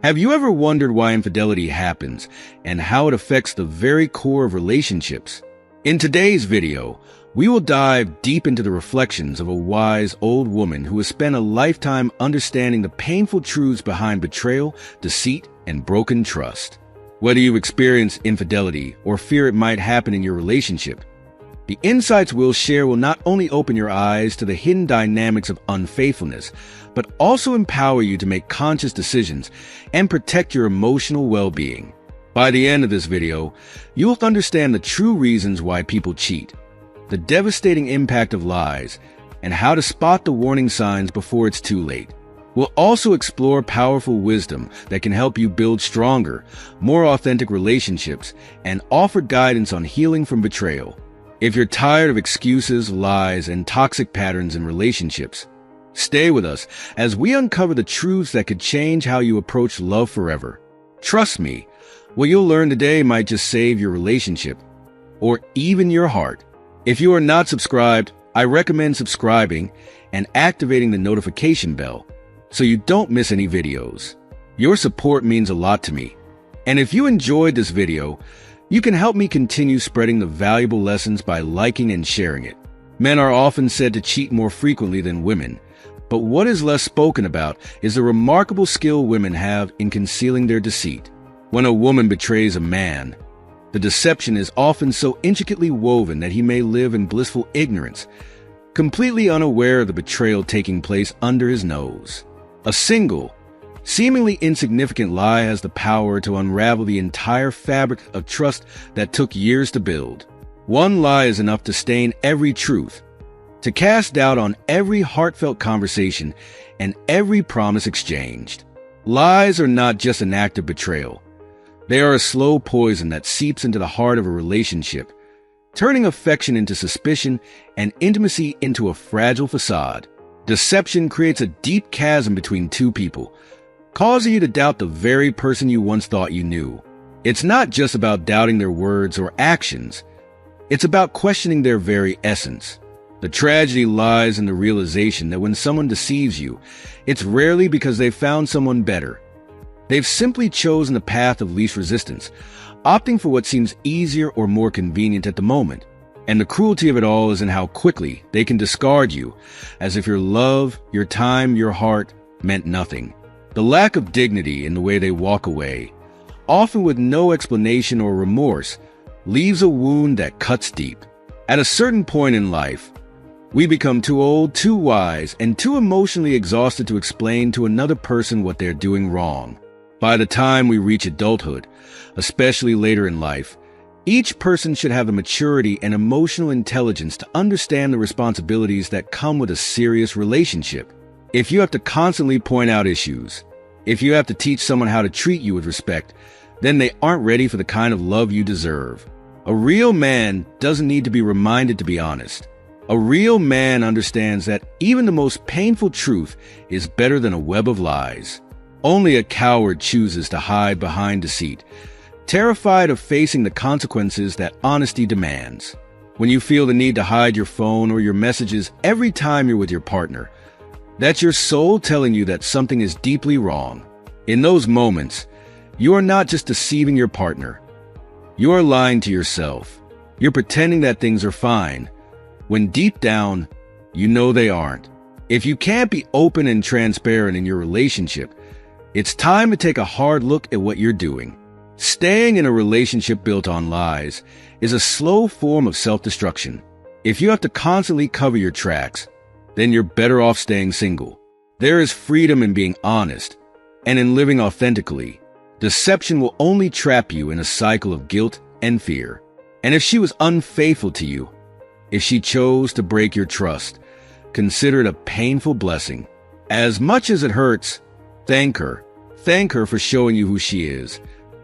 Have you ever wondered why infidelity happens and how it affects the very core of relationships? In today's video, we will dive deep into the reflections of a wise old woman who has spent a lifetime understanding the painful truths behind betrayal, deceit, and broken trust. Whether you experience infidelity or fear it might happen in your relationship, the insights we'll share will not only open your eyes to the hidden dynamics of unfaithfulness, but also empower you to make conscious decisions and protect your emotional well-being. By the end of this video, you'll understand the true reasons why people cheat, the devastating impact of lies, and how to spot the warning signs before it's too late. We'll also explore powerful wisdom that can help you build stronger, more authentic relationships and offer guidance on healing from betrayal. If you're tired of excuses, lies, and toxic patterns in relationships, stay with us as we uncover the truths that could change how you approach love forever. Trust me, what you'll learn today might just save your relationship, or even your heart. If you are not subscribed, I recommend subscribing and activating the notification bell so you don't miss any videos. Your support means a lot to me. And if you enjoyed this video, you can help me continue spreading the valuable lessons by liking and sharing it. Men are often said to cheat more frequently than women, but what is less spoken about is the remarkable skill women have in concealing their deceit. When a woman betrays a man, the deception is often so intricately woven that he may live in blissful ignorance, completely unaware of the betrayal taking place under his nose. A single, seemingly insignificant lie has the power to unravel the entire fabric of trust that took years to build. One lie is enough to stain every truth, to cast doubt on every heartfelt conversation and every promise exchanged. Lies are not just an act of betrayal. They are a slow poison that seeps into the heart of a relationship, turning affection into suspicion and intimacy into a fragile facade. Deception creates a deep chasm between two people, causing you to doubt the very person you once thought you knew. It's not just about doubting their words or actions. It's about questioning their very essence. The tragedy lies in the realization that when someone deceives you, it's rarely because they've found someone better. They've simply chosen the path of least resistance, opting for what seems easier or more convenient at the moment. And the cruelty of it all is in how quickly they can discard you, as if your love, your time, your heart meant nothing. The lack of dignity in the way they walk away, often with no explanation or remorse, leaves a wound that cuts deep. At a certain point in life, we become too old, too wise, and too emotionally exhausted to explain to another person what they're doing wrong. By the time we reach adulthood, especially later in life, each person should have the maturity and emotional intelligence to understand the responsibilities that come with a serious relationship. If you have to constantly point out issues, if you have to teach someone how to treat you with respect, then they aren't ready for the kind of love you deserve. A real man doesn't need to be reminded to be honest. A real man understands that even the most painful truth is better than a web of lies. Only a coward chooses to hide behind deceit, terrified of facing the consequences that honesty demands. When you feel the need to hide your phone or your messages every time you're with your partner, that's your soul telling you that something is deeply wrong. In those moments, you are not just deceiving your partner. You are lying to yourself. You're pretending that things are fine, when deep down, you know they aren't. If you can't be open and transparent in your relationship, it's time to take a hard look at what you're doing. Staying in a relationship built on lies is a slow form of self-destruction. If you have to constantly cover your tracks, then you're better off staying single. There is freedom in being honest and in living authentically. Deception will only trap you in a cycle of guilt and fear. And if she was unfaithful to you, if she chose to break your trust, consider it a painful blessing. As much as it hurts, thank her. Thank her for showing you who she is,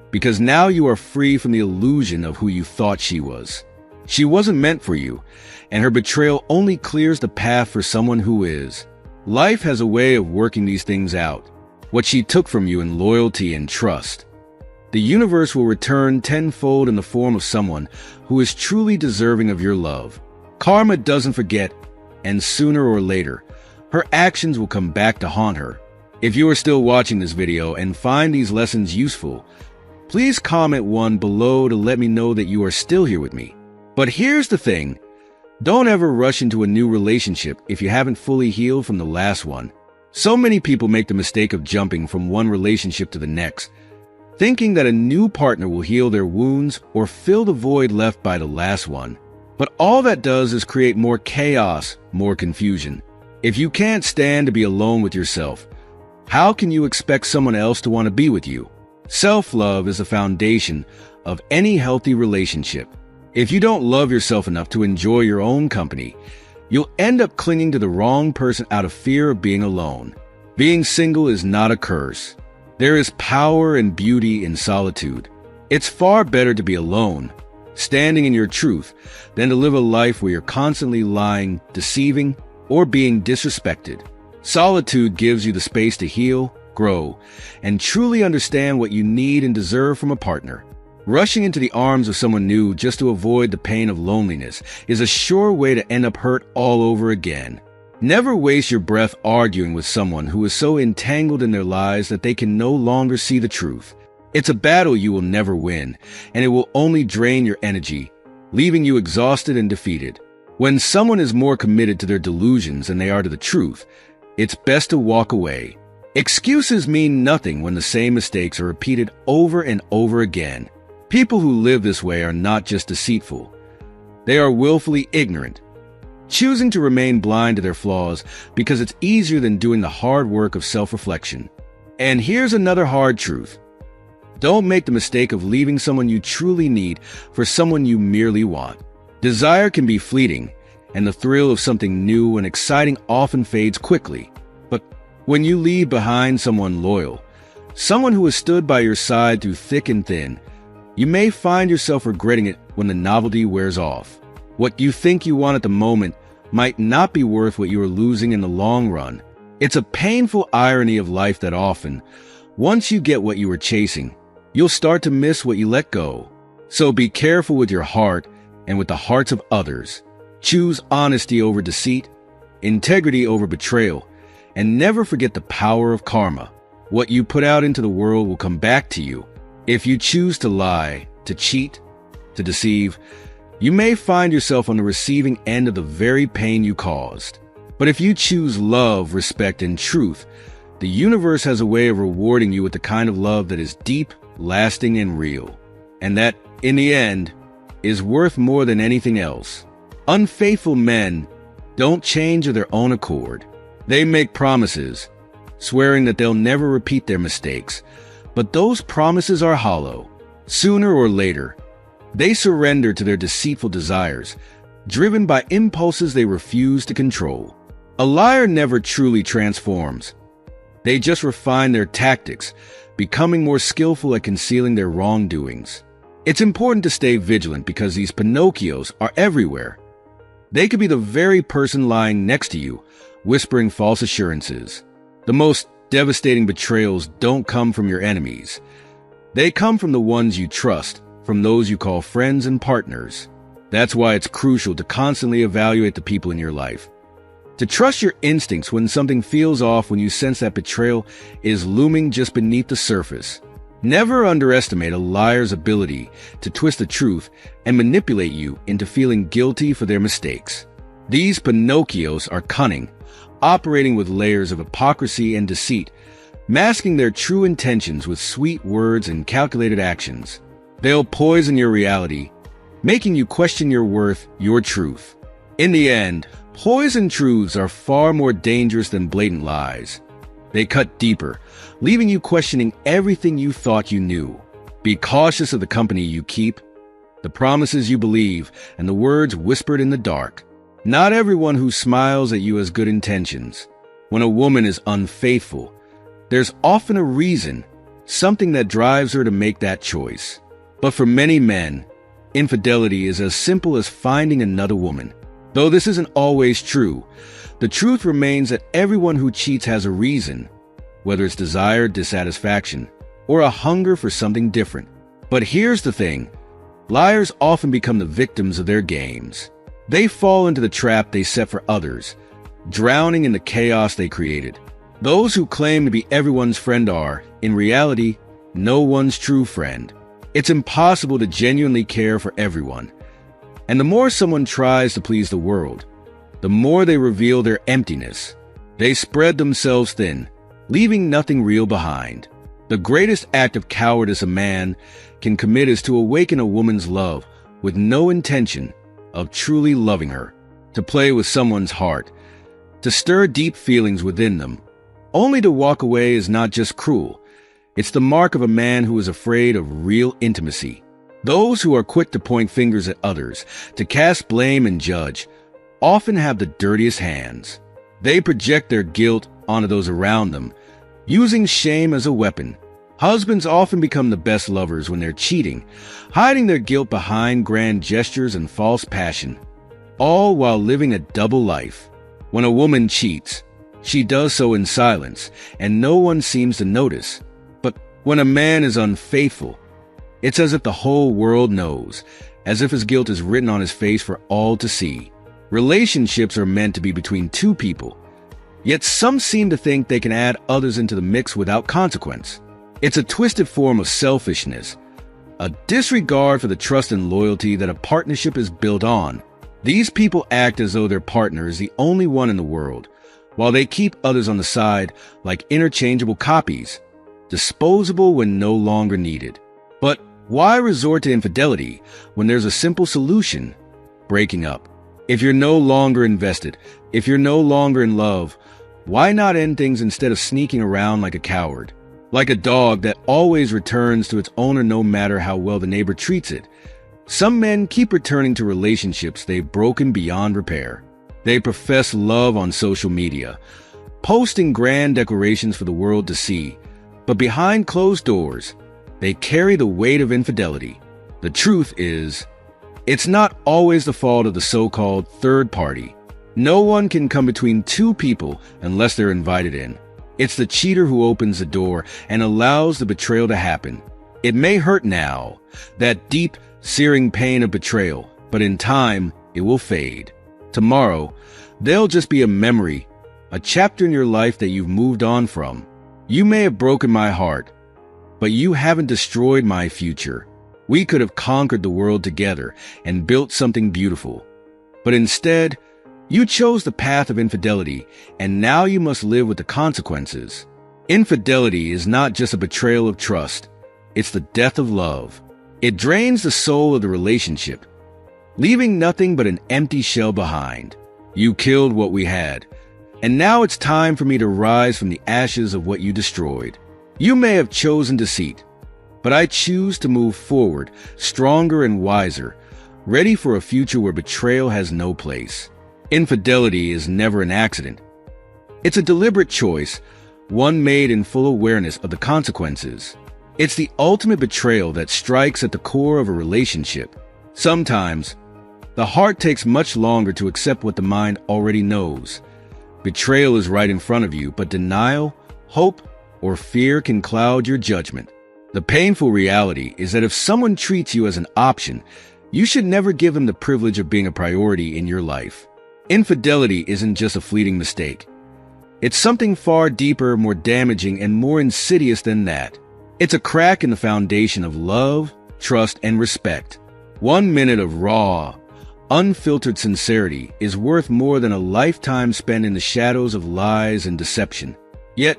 because now you are free from the illusion of who you thought she was. She wasn't meant for you, and her betrayal only clears the path for someone who is. Life has a way of working these things out. What she took from you in loyalty and trust, the universe will return tenfold in the form of someone who is truly deserving of your love. Karma doesn't forget, and sooner or later, her actions will come back to haunt her. If you are still watching this video and find these lessons useful, please comment one below to let me know that you are still here with me. But here's the thing. Don't ever rush into a new relationship if you haven't fully healed from the last one. So many people make the mistake of jumping from one relationship to the next, thinking that a new partner will heal their wounds or fill the void left by the last one. But all that does is create more chaos, more confusion. If you can't stand to be alone with yourself, how can you expect someone else to want to be with you? Self-love is the foundation of any healthy relationship. If you don't love yourself enough to enjoy your own company, you'll end up clinging to the wrong person out of fear of being alone. Being single is not a curse. There is power and beauty in solitude. It's far better to be alone, standing in your truth, than to live a life where you're constantly lying, deceiving, or being disrespected. Solitude gives you the space to heal, grow, and truly understand what you need and deserve from a partner. Rushing into the arms of someone new just to avoid the pain of loneliness is a sure way to end up hurt all over again. Never waste your breath arguing with someone who is so entangled in their lives that they can no longer see the truth. It's a battle you will never win, and it will only drain your energy, leaving you exhausted and defeated. When someone is more committed to their delusions than they are to the truth, it's best to walk away. Excuses mean nothing when the same mistakes are repeated over and over again. People who live this way are not just deceitful. They are willfully ignorant, choosing to remain blind to their flaws because it's easier than doing the hard work of self-reflection. And here's another hard truth. Don't make the mistake of leaving someone you truly need for someone you merely want. Desire can be fleeting, and the thrill of something new and exciting often fades quickly. But when you leave behind someone loyal, someone who has stood by your side through thick and thin, you may find yourself regretting it when the novelty wears off. What you think you want at the moment might not be worth what you are losing in the long run. It's a painful irony of life that often, once you get what you were chasing, you'll start to miss what you let go. So be careful with your heart and with the hearts of others. Choose honesty over deceit, integrity over betrayal, and never forget the power of karma. What you put out into the world will come back to you. If you choose to lie, to cheat, to deceive, you may find yourself on the receiving end of the very pain you caused. But if you choose love, respect, and truth, the universe has a way of rewarding you with the kind of love that is deep, lasting, and real. And that, in the end, is worth more than anything else. Unfaithful men don't change of their own accord. They make promises, swearing that they'll never repeat their mistakes. But those promises are hollow. Sooner or later, they surrender to their deceitful desires, driven by impulses they refuse to control. A liar never truly transforms. They just refine their tactics, becoming more skillful at concealing their wrongdoings. It's important to stay vigilant because these Pinocchios are everywhere. They could be the very person lying next to you, whispering false assurances. The most devastating betrayals don't come from your enemies. They come from the ones you trust, from those you call friends and partners. That's why it's crucial to constantly evaluate the people in your life. To trust your instincts when something feels off, when you sense that betrayal is looming just beneath the surface. Never underestimate a liar's ability to twist the truth and manipulate you into feeling guilty for their mistakes. These Pinocchios are cunning, operating with layers of hypocrisy and deceit, masking their true intentions with sweet words and calculated actions. They'll poison your reality, making you question your worth, your truth. In the end, poisoned truths are far more dangerous than blatant lies. They cut deeper, leaving you questioning everything you thought you knew. Be cautious of the company you keep, the promises you believe, and the words whispered in the dark. Not everyone who smiles at you has good intentions. When a woman is unfaithful, there's often a reason, something that drives her to make that choice. But for many men, infidelity is as simple as finding another woman. Though this isn't always true, the truth remains that everyone who cheats has a reason, whether it's desire, dissatisfaction, or a hunger for something different. But here's the thing. Liars often become the victims of their games. They fall into the trap they set for others, drowning in the chaos they created. Those who claim to be everyone's friend are, in reality, no one's true friend. It's impossible to genuinely care for everyone. And the more someone tries to please the world, the more they reveal their emptiness. They spread themselves thin, leaving nothing real behind. The greatest act of cowardice a man can commit is to awaken a woman's love with no intention of truly loving her, to play with someone's heart, to stir deep feelings within them. Only to walk away is not just cruel. It's the mark of a man who is afraid of real intimacy. Those who are quick to point fingers at others, to cast blame and judge, often have the dirtiest hands. They project their guilt onto those around them, using shame as a weapon. Husbands often become the best lovers when they're cheating, hiding their guilt behind grand gestures and false passion, all while living a double life. When a woman cheats, she does so in silence, and no one seems to notice. But when a man is unfaithful, it's as if the whole world knows, as if his guilt is written on his face for all to see. Relationships are meant to be between two people, yet some seem to think they can add others into the mix without consequence. It's a twisted form of selfishness, a disregard for the trust and loyalty that a partnership is built on. These people act as though their partner is the only one in the world, while they keep others on the side like interchangeable copies, disposable when no longer needed. But why resort to infidelity when there's a simple solution? Breaking up. If you're no longer invested, if you're no longer in love, why not end things instead of sneaking around like a coward? Like a dog that always returns to its owner no matter how well the neighbor treats it. Some men keep returning to relationships they've broken beyond repair. They profess love on social media, posting grand declarations for the world to see, but behind closed doors, they carry the weight of infidelity. The truth is, it's not always the fault of the so-called third party. No one can come between two people unless they're invited in. It's the cheater who opens the door and allows the betrayal to happen. It may hurt now, that deep, searing pain of betrayal, but in time, it will fade. Tomorrow, they'll just be a memory, a chapter in your life that you've moved on from. You may have broken my heart, but you haven't destroyed my future. We could have conquered the world together and built something beautiful. But instead, you chose the path of infidelity, and now you must live with the consequences. Infidelity is not just a betrayal of trust. It's the death of love. It drains the soul of the relationship, leaving nothing but an empty shell behind. You killed what we had, and now it's time for me to rise from the ashes of what you destroyed. You may have chosen deceit, but I choose to move forward, stronger and wiser, ready for a future where betrayal has no place. Infidelity is never an accident. It's a deliberate choice, one made in full awareness of the consequences. It's the ultimate betrayal that strikes at the core of a relationship. Sometimes, the heart takes much longer to accept what the mind already knows. Betrayal is right in front of you, but denial, hope, or fear can cloud your judgment. The painful reality is that if someone treats you as an option, you should never give them the privilege of being a priority in your life. Infidelity isn't just a fleeting mistake. It's something far deeper, more damaging, and more insidious than that. It's a crack in the foundation of love, trust, and respect. 1 minute of raw, unfiltered sincerity is worth more than a lifetime spent in the shadows of lies and deception. Yet,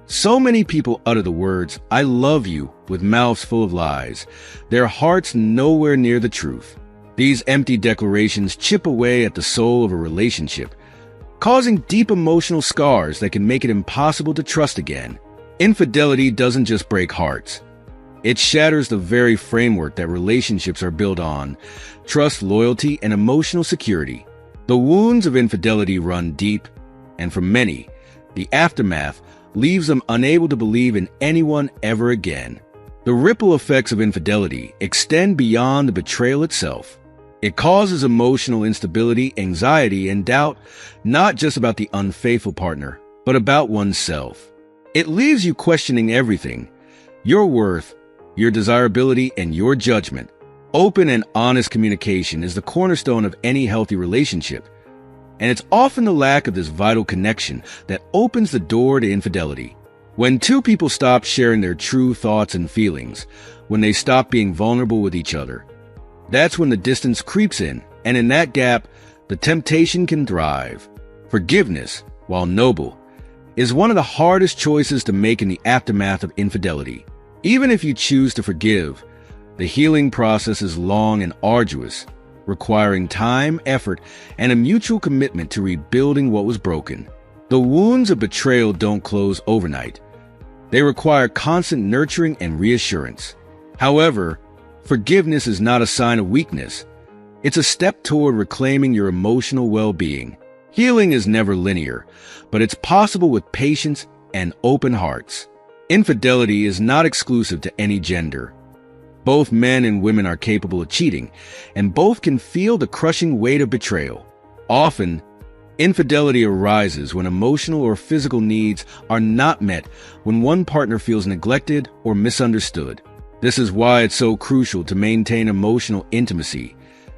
so many people utter the words, "I love you," with mouths full of lies, their hearts nowhere near the truth. These empty declarations chip away at the soul of a relationship, causing deep emotional scars that can make it impossible to trust again. Infidelity doesn't just break hearts. It shatters the very framework that relationships are built on: trust, loyalty, and emotional security. The wounds of infidelity run deep, and for many, the aftermath leaves them unable to believe in anyone ever again. The ripple effects of infidelity extend beyond the betrayal itself. It causes emotional instability, anxiety, and doubt, not just about the unfaithful partner, but about oneself. It leaves you questioning everything: your worth, your desirability, and your judgment. Open and honest communication is the cornerstone of any healthy relationship. And it's often the lack of this vital connection that opens the door to infidelity. When two people stop sharing their true thoughts and feelings, when they stop being vulnerable with each other, that's when the distance creeps in, and in that gap, the temptation can thrive. Forgiveness, while noble, is one of the hardest choices to make in the aftermath of infidelity. Even if you choose to forgive, the healing process is long and arduous, requiring time, effort, and a mutual commitment to rebuilding what was broken. The wounds of betrayal don't close overnight. They require constant nurturing and reassurance. However, forgiveness is not a sign of weakness. It's a step toward reclaiming your emotional well-being. Healing is never linear, but it's possible with patience and open hearts. Infidelity is not exclusive to any gender. Both men and women are capable of cheating, and both can feel the crushing weight of betrayal. Often, infidelity arises when emotional or physical needs are not met, when one partner feels neglected or misunderstood. This is why it's so crucial to maintain emotional intimacy,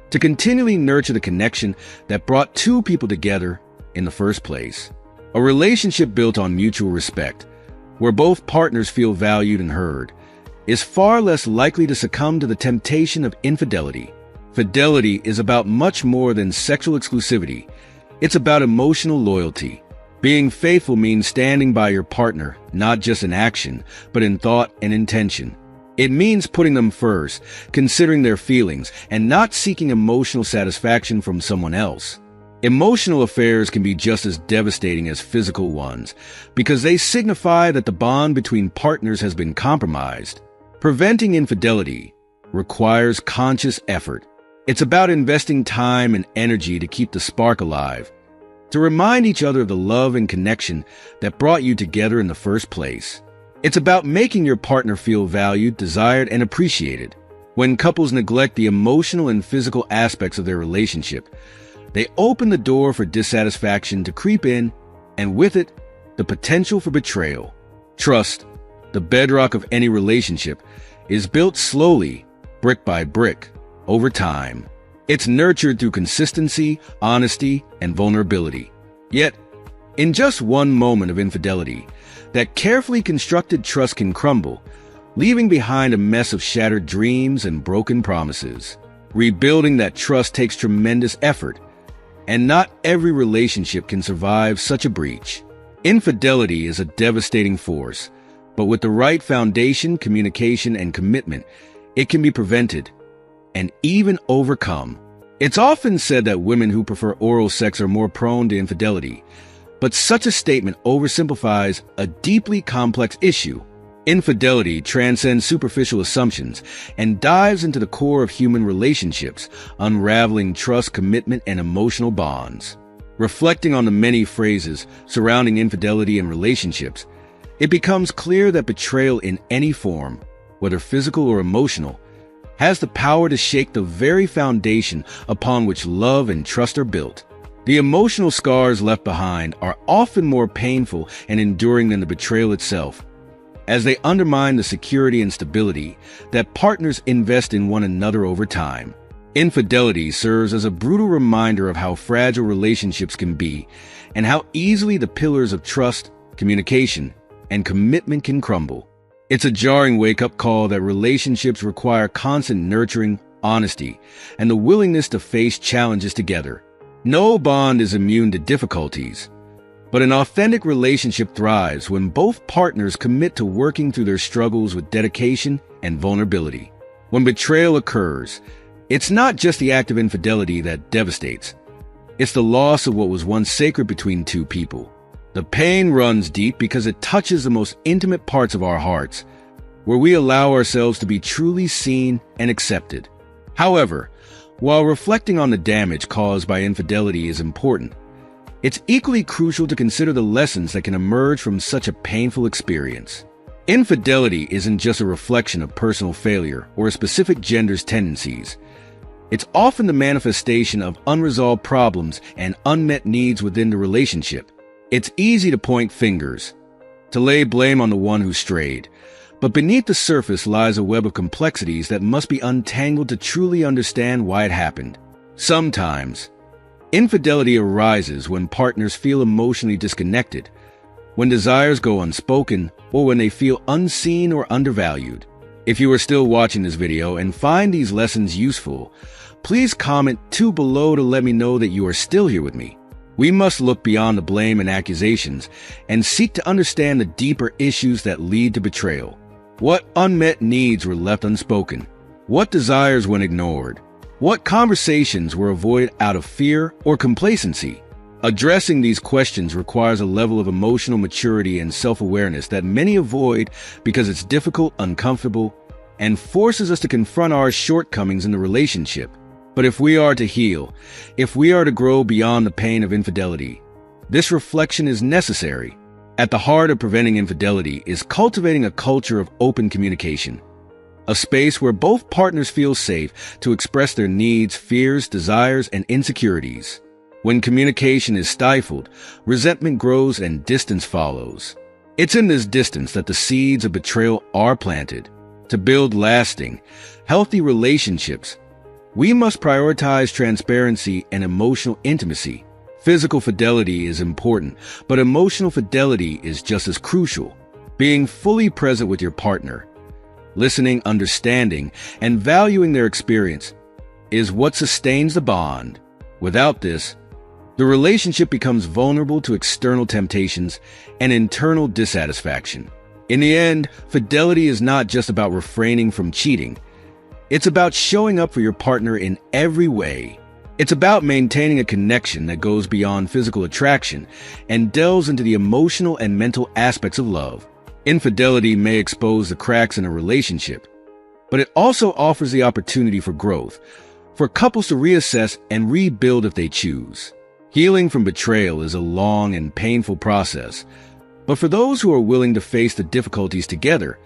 to continually nurture the connection that brought two people together in the first place. A relationship built on mutual respect, where both partners feel valued and heard, is far less likely to succumb to the temptation of infidelity. Fidelity is about much more than sexual exclusivity. It's about emotional loyalty. Being faithful means standing by your partner, not just in action, but in thought and intention. It means putting them first, considering their feelings, and not seeking emotional satisfaction from someone else. Emotional affairs can be just as devastating as physical ones, because they signify that the bond between partners has been compromised. Preventing infidelity requires conscious effort. It's about investing time and energy to keep the spark alive, to remind each other of the love and connection that brought you together in the first place. It's about making your partner feel valued, desired, and appreciated. When couples neglect the emotional and physical aspects of their relationship, they open the door for dissatisfaction to creep in, and with it, the potential for betrayal. Trust, the bedrock of any relationship, is built slowly, brick by brick, over time. It's nurtured through consistency, honesty, and vulnerability. Yet, in just one moment of infidelity, that carefully constructed trust can crumble, leaving behind a mess of shattered dreams and broken promises. Rebuilding that trust takes tremendous effort, and not every relationship can survive such a breach. Infidelity is a devastating force, but with the right foundation, communication, and commitment, it can be prevented and even overcome. It's often said that women who prefer oral sex are more prone to infidelity, but such a statement oversimplifies a deeply complex issue. Infidelity transcends superficial assumptions and dives into the core of human relationships, unraveling trust, commitment, and emotional bonds. Reflecting on the many phrases surrounding infidelity in relationships, it becomes clear that betrayal in any form, whether physical or emotional, has the power to shake the very foundation upon which love and trust are built. The emotional scars left behind are often more painful and enduring than the betrayal itself, as they undermine the security and stability that partners invest in one another over time. Infidelity serves as a brutal reminder of how fragile relationships can be and how easily the pillars of trust, communication, and commitment can crumble. It's a jarring wake-up call that relationships require constant nurturing, honesty, and the willingness to face challenges together. No bond is immune to difficulties, but an authentic relationship thrives when both partners commit to working through their struggles with dedication and vulnerability. When betrayal occurs, it's not just the act of infidelity that devastates. It's the loss of what was once sacred between two people. The pain runs deep because it touches the most intimate parts of our hearts, where we allow ourselves to be truly seen and accepted. However, while reflecting on the damage caused by infidelity is important, it's equally crucial to consider the lessons that can emerge from such a painful experience. Infidelity isn't just a reflection of personal failure or a specific gender's tendencies. It's often the manifestation of unresolved problems and unmet needs within the relationship. It's easy to point fingers, to lay blame on the one who strayed, but beneath the surface lies a web of complexities that must be untangled to truly understand why it happened. Sometimes, Infidelity arises when partners feel emotionally disconnected, when desires go unspoken, or when they feel unseen or undervalued. If you are still watching this video and find these lessons useful, please comment 2 below to let me know that you are still here with me. We must look beyond the blame and accusations and seek to understand the deeper issues that lead to betrayal. What unmet needs were left unspoken? What desires went ignored? What conversations were avoided out of fear or complacency? Addressing these questions requires a level of emotional maturity and self-awareness that many avoid because it's difficult, uncomfortable, and forces us to confront our shortcomings in the relationship. But if we are to heal, if we are to grow beyond the pain of infidelity, this reflection is necessary. At the heart of preventing infidelity is cultivating a culture of open communication, a space where both partners feel safe to express their needs, fears, desires, and insecurities. When communication is stifled, resentment grows and distance follows. It's in this distance that the seeds of betrayal are planted. To build lasting, healthy relationships, we must prioritize transparency and emotional intimacy. Physical fidelity is important, but emotional fidelity is just as crucial. Being fully present with your partner, listening, understanding, and valuing their experience is what sustains the bond. Without this, the relationship becomes vulnerable to external temptations and internal dissatisfaction. In the end, fidelity is not just about refraining from cheating. It's about showing up for your partner in every way. It's about maintaining a connection that goes beyond physical attraction and delves into the emotional and mental aspects of love. Infidelity may expose the cracks in a relationship, but it also offers the opportunity for growth, for couples to reassess and rebuild if they choose. Healing from betrayal is a long and painful process, but for those who are willing to face the difficulties together,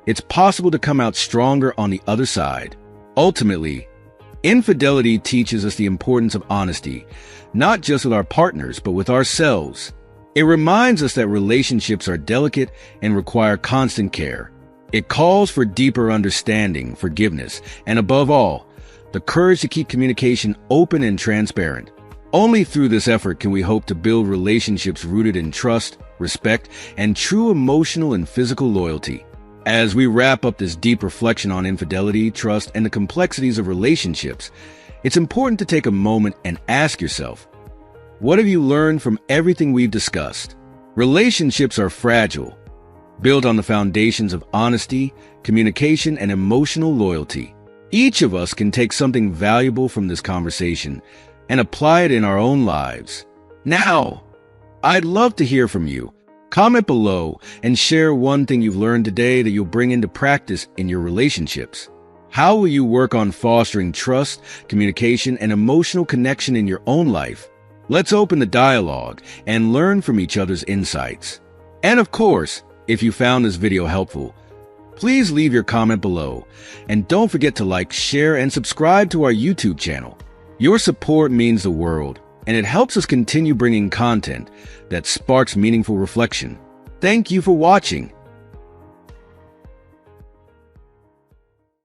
it's possible to come out stronger on the other side. Ultimately, infidelity teaches us the importance of honesty, not just with our partners, but with ourselves. It reminds us that relationships are delicate and require constant care. It calls for deeper understanding, forgiveness, and above all, the courage to keep communication open and transparent. Only through this effort can we hope to build relationships rooted in trust, respect, and true emotional and physical loyalty. As we wrap up this deep reflection on infidelity, trust, and the complexities of relationships, it's important to take a moment and ask yourself, what have you learned from everything we've discussed? Relationships are fragile, built on the foundations of honesty, communication, and emotional loyalty. Each of us can take something valuable from this conversation and apply it in our own lives. Now, I'd love to hear from you. Comment below and share one thing you've learned today that you'll bring into practice in your relationships. How will you work on fostering trust, communication, and emotional connection in your own life? Let's open the dialogue and learn from each other's insights. And of course, if you found this video helpful, please leave your comment below. And don't forget to like, share, and subscribe to our YouTube channel. Your support means the world, and it helps us continue bringing content that sparks meaningful reflection. Thank you for watching.